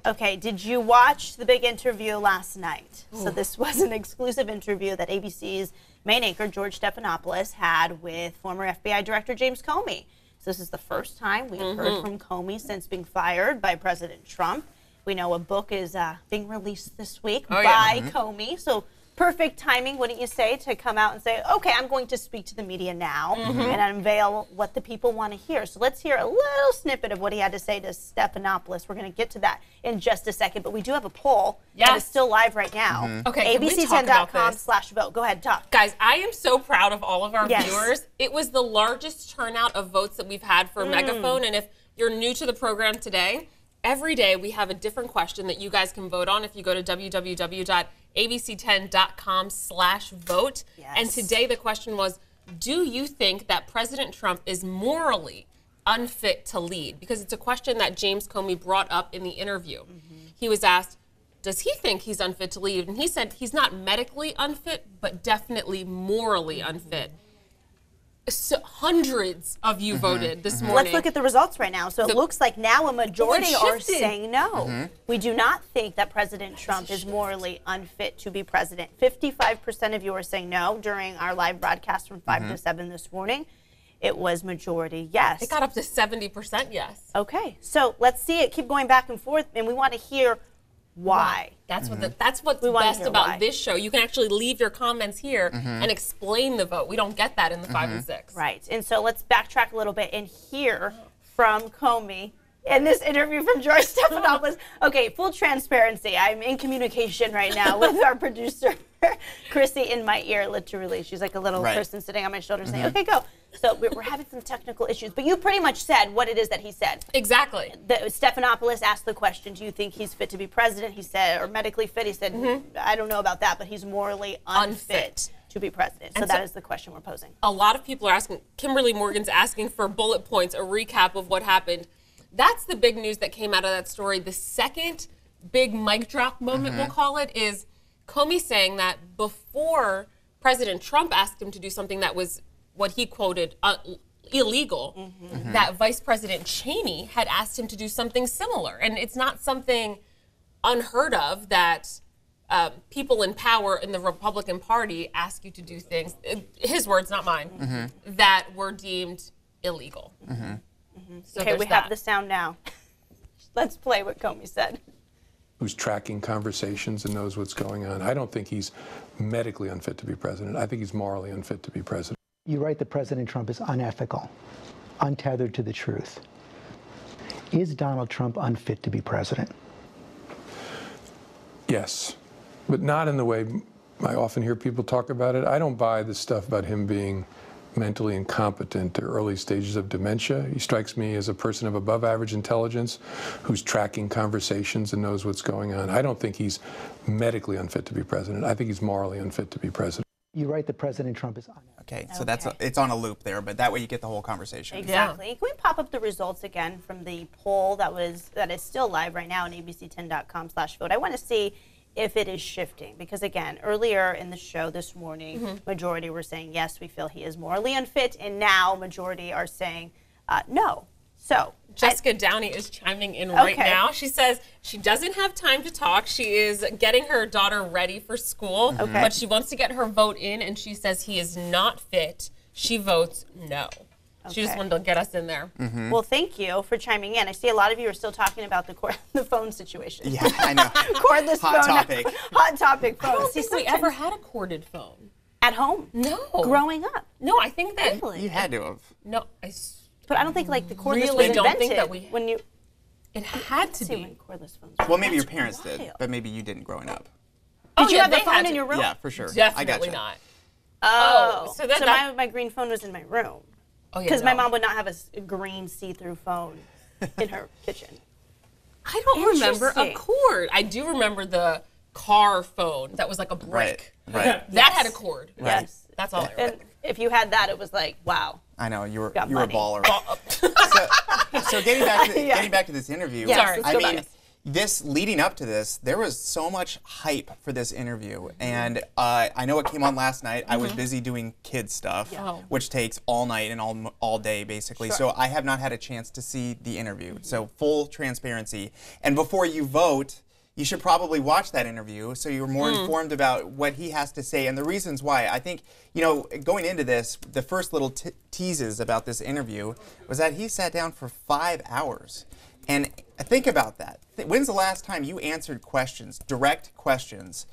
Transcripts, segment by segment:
Okay, did you watch the big interview last night? Ooh. So this was an exclusive interview that ABC's main anchor, George Stephanopoulos, had with former FBI Director James Comey. So this is the first time we've heard from Comey since being fired by President Trump. We know a book is being released this week by Comey. So perfect timing, wouldn't you say, to come out and say, okay, I'm going to speak to the media now and unveil what the people want to hear. So let's hear a little snippet of what he had to say to Stephanopoulos. We're going to get to that in just a second, but we do have a poll that is still live right now. Okay, abc10.com/vote. Go ahead, talk. Guys, I am so proud of all of our viewers. It was the largest turnout of votes that we've had for Megaphone, and if you're new to the program today, every day we have a different question that you guys can vote on if you go to www.abc10.com/vote. And today the question was, do you think that President Trump is morally unfit to lead? Because it's a question that James Comey brought up in the interview. He was asked, does he think he's unfit to lead? And he said he's not medically unfit, but definitely morally unfit. So hundreds of you voted this morning. Let's look at the results right now. So it looks like now a majority are saying no. We do not think that President Trump is morally unfit to be president. 55% of you are saying no during our live broadcast from 5 to 7 this morning. It was majority yes. It got up to 70% yes. Okay, so let's see it keep going back and forth, and we want to hear why. That's what's best about this show. You can actually leave your comments here and explain the vote. We don't get that in the 5 and 6. Right. And so let's backtrack a little bit and hear from Comey in this interview from George Stephanopoulos. Okay, full transparency. I'm in communication right now with our producer, Chrissy, in my ear, literally. She's like a little person sitting on my shoulder saying, okay, go. So we're having some technical issues, but you pretty much said what it is that he said. Exactly. Stephanopoulos asked the question, do you think he's fit to be president? He said, or medically fit. He said, I don't know about that, but he's morally unfit to be president. So that is the question we're posing. A lot of people are asking, Kimberly Morgan's asking for bullet points, a recap of what happened. That's the big news that came out of that story. The second big mic drop moment, we'll call it, is Comey saying that before President Trump asked him to do something that was what he quoted illegal, that Vice President Cheney had asked him to do something similar. And it's not something unheard of that people in power in the Republican Party ask you to do things, his words, not mine, that were deemed illegal. So okay, we have the sound now. Let's play what Comey said. Who's tracking conversations and knows what's going on. I don't think he's medically unfit to be president. I think he's morally unfit to be president. You write that President Trump is unethical, untethered to the truth. Is Donald Trump unfit to be president? Yes, but not in the way I often hear people talk about it. I don't buy the stuff about him being mentally incompetent or early stages of dementia. He strikes me as a person of above average intelligence who's tracking conversations and knows what's going on. I don't think he's medically unfit to be president. I think he's morally unfit to be president. You write that President Trump is unethical. Okay, so it's on a loop there, but that way you get the whole conversation. Exactly. Can we pop up the results again from the poll that is still live right now on abc10.com/vote? I want to see if it is shifting, because again, earlier in the show this morning, majority were saying yes, we feel he is morally unfit, and now majority are saying no. So Jessica Downey is chiming in right now. She says she doesn't have time to talk. She is getting her daughter ready for school, but she wants to get her vote in, and she says he is not fit. She votes no. She just wanted to get us in there. Well, thank you for chiming in. I see a lot of you are still talking about the phone situation. Yeah, I know. Cordless phone. Topic. Hot topic phone. I don't think we ever had a corded phone. At home? No. Growing up? No, I think that... Really? You had to have. No, but I don't think like the cordless really was don't invented think that we... when you... It had to be. When cordless phones Well, maybe your parents did, but maybe you didn't growing up. Did you have the phone in your room? Yeah, for sure. Definitely not. Oh, so my green phone was in my room. Oh, yeah, because my mom would not have a green see-through phone in her kitchen. I don't remember a cord. I do remember the car phone that was like a brick. Right. That had a cord. Yes. That's all I remember. And if you had that, it was like, wow. I know, you were money. a baller. So getting back to this interview, Yes, I mean, this leading up to this, there was so much hype for this interview, and I know it came on last night. I was busy doing kids stuff, which takes all night and all day basically. So I have not had a chance to see the interview. So full transparency. And before you vote, you should probably watch that interview so you're more informed about what he has to say and the reasons why. I think, you know, going into this, the first little teases about this interview was that he sat down for 5 hours. And think about that. When's the last time you answered questions, direct questions,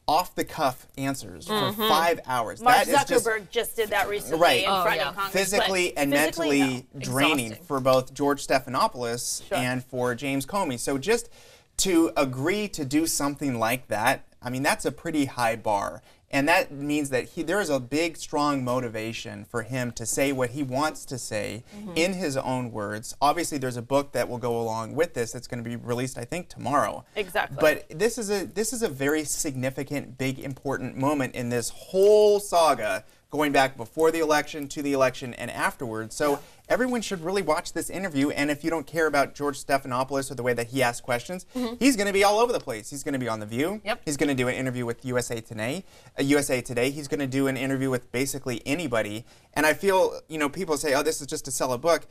off-the-cuff answers for 5 hours? Mark Zuckerberg just did that recently in front of Congress. Physically and mentally draining for both George Stephanopoulos and for James Comey. So just to agree to do something like that, I mean, that's a pretty high bar. And that means that there is a big, strong motivation for him to say what he wants to say in his own words. Obviously, there's a book that will go along with this that's going to be released, I think, tomorrow. Exactly. But this is a very significant, big, important moment in this whole saga, going back before the election, to the election, and afterwards. So everyone should really watch this interview. And if you don't care about George Stephanopoulos or the way that he asks questions, he's going to be all over the place. He's going to be on The View. He's going to do an interview with USA Today. He's going to do an interview with basically anybody. And I feel, you know, people say, oh, this is just to sell a book.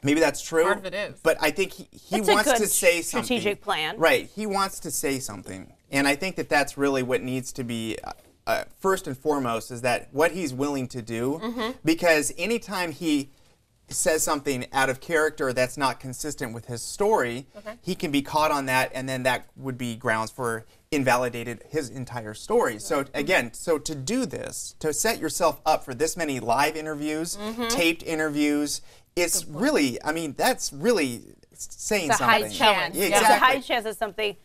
Maybe that's true. Part of it is. But I think he wants to say something. Strategic plan. Right. He wants to say something. And I think that that's really what needs to be first and foremost, is that what he's willing to do. Because anytime he says something out of character that's not consistent with his story, he can be caught on that, and then that would be grounds for invalidated his entire story. So again, so to do this, to set yourself up for this many live interviews, taped interviews, it's really, I mean, that's really saying it's a something. high chance. Yeah, It's a high chance that something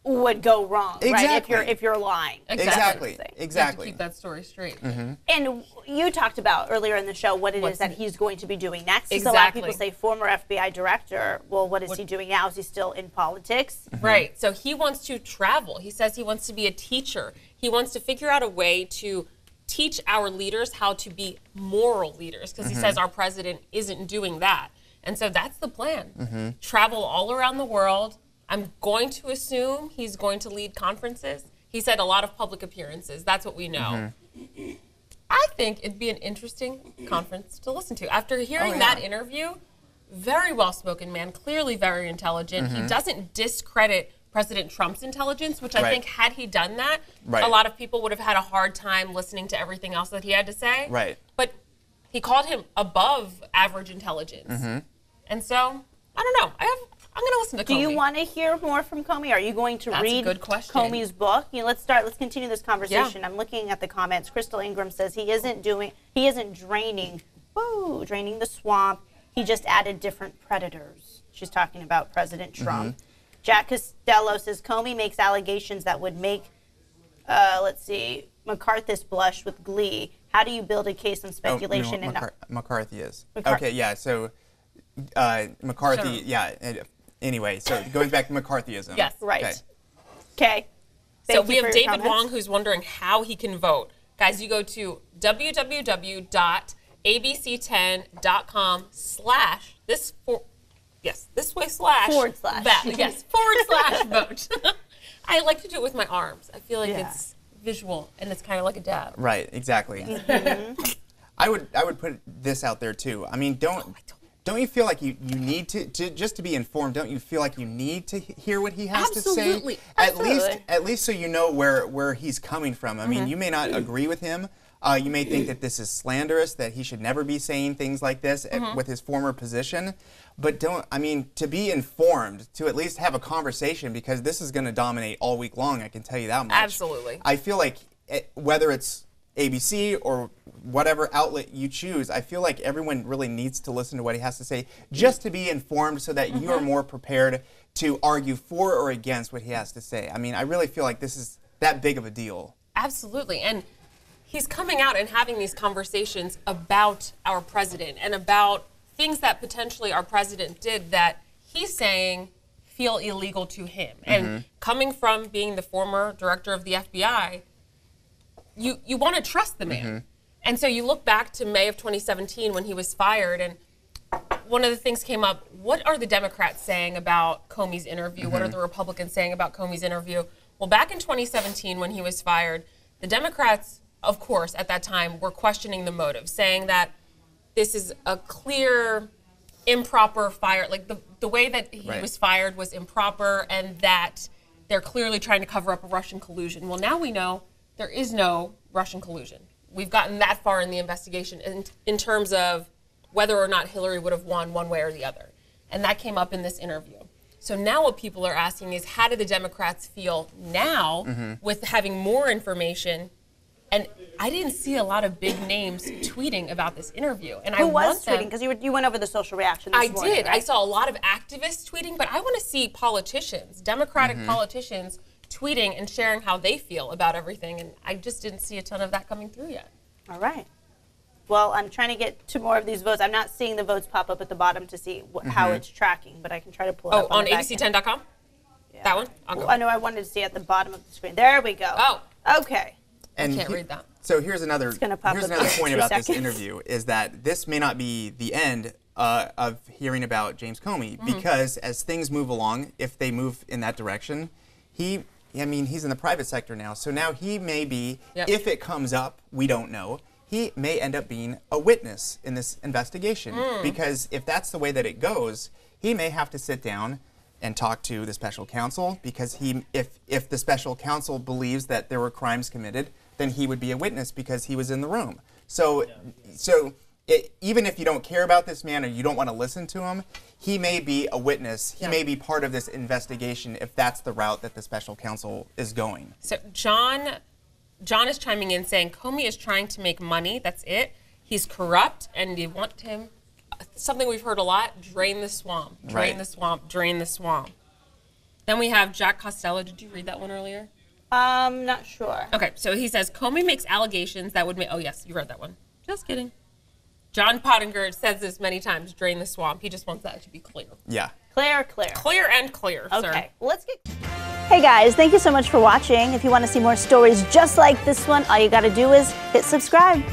would go wrong, right? If you're lying. Exactly. You have to keep that story straight. And you talked about earlier in the show what it is that he's going to be doing next. Because a lot of people say former FBI director. Well, what is he doing now? Is he still in politics? Right. So he wants to travel. He says he wants to be a teacher. He wants to figure out a way to teach our leaders how to be moral leaders, because he says our president isn't doing that. And so that's the plan. Travel all around the world. I'm going to assume he's going to lead conferences. He said a lot of public appearances. That's what we know. I think it'd be an interesting conference to listen to. After hearing that interview, very well-spoken man, clearly very intelligent. He doesn't discredit President Trump's intelligence, which I think had he done that, a lot of people would have had a hard time listening to everything else that he had to say. But he called him above average intelligence. And so, I don't know. I'm going to listen to Comey. Do you want to hear more from Comey? Are you going to read Comey's book? You know, let's continue this conversation. I'm looking at the comments. Crystal Ingram says he isn't draining the swamp. He just added different predators. She's talking about President Trump. Jack Costello says Comey makes allegations that would make, McCarthyist blush with glee. How do you build a case on speculation? McCarthy is. Okay, yeah, so McCarthy, anyway, so going back to McCarthyism. Yes, right. Okay. So we have David Wong, who's wondering how he can vote. Guys, you go to www.abc10.com/ vote. I like to do it with my arms. I feel like it's visual and it's kind of like a dab. Right, exactly. I would put this out there too. I mean, don't you feel like you need to just to be informed? Don't you feel like you need to hear what he has to say? At least so you know where he's coming from. I mean, you may not agree with him. You may think that this is slanderous, that he should never be saying things like this with his former position. But to be informed, to at least have a conversation, because this is going to dominate all week long, I can tell you that much. Absolutely. I feel like whether it's ABC or whatever outlet you choose, I feel like everyone really needs to listen to what he has to say just to be informed, so that you are more prepared to argue for or against what he has to say. I mean, I really feel like this is that big of a deal. Absolutely. And he's coming out and having these conversations about our president and about things that potentially our president did that he's saying feel illegal to him. And coming from being the former director of the FBI, you want to trust the man. And so you look back to May of 2017 when he was fired, and one of the things came up, what are the Democrats saying about Comey's interview? What are the Republicans saying about Comey's interview? Well, back in 2017 when he was fired, the Democrats, of course, at that time were questioning the motive, saying that this is a clear improper fire, like the way that he was fired was improper and that they're clearly trying to cover up a Russian collusion. Well, now we know there is no Russian collusion. We've gotten that far in the investigation in terms of whether or not Hillary would have won one way or the other. And that came up in this interview. So now what people are asking is, how do the Democrats feel now with having more information? And I didn't see a lot of big names tweeting about this interview. And Who was tweeting? Because you went over the social reaction this morning. I did. Right? I saw a lot of activists tweeting, but I want to see politicians, Democratic politicians, tweeting and sharing how they feel about everything. And I just didn't see a ton of that coming through yet. All right. Well, I'm trying to get to more of these votes. I'm not seeing the votes pop up at the bottom to see how it's tracking, but I can try to pull it up on abc10.com? Yeah. That one? I know I wanted to see at the bottom of the screen. There we go. Oh. Okay. And I can't read that. So here's another point about this interview is that this may not be the end of hearing about James Comey because as things move along, if they move in that direction, he's in the private sector now. So now he may be, if it comes up, we don't know, he may end up being a witness in this investigation because if that's the way that it goes, he may have to sit down and talk to the special counsel because if the special counsel believes that there were crimes committed, then he would be a witness because he was in the room. So, even if you don't care about this man or you don't want to listen to him, he may be a witness. He may be part of this investigation if that's the route that the special counsel is going. So John is chiming in saying Comey is trying to make money. That's it. He's corrupt, and you want him. Something we've heard a lot: drain the swamp, drain the swamp, drain the swamp. Then we have Jack Costello. Did you read that one earlier? Not sure. Okay, so he says Comey makes allegations that would make. Oh yes, you read that one. Just kidding. John Pottinger says this many times: drain the swamp. He just wants that to be clear. Yeah. Clear. Clear and clear. Okay. Sir. Well, let's get. Hey guys, thank you so much for watching. If you want to see more stories just like this one, all you got to do is hit subscribe.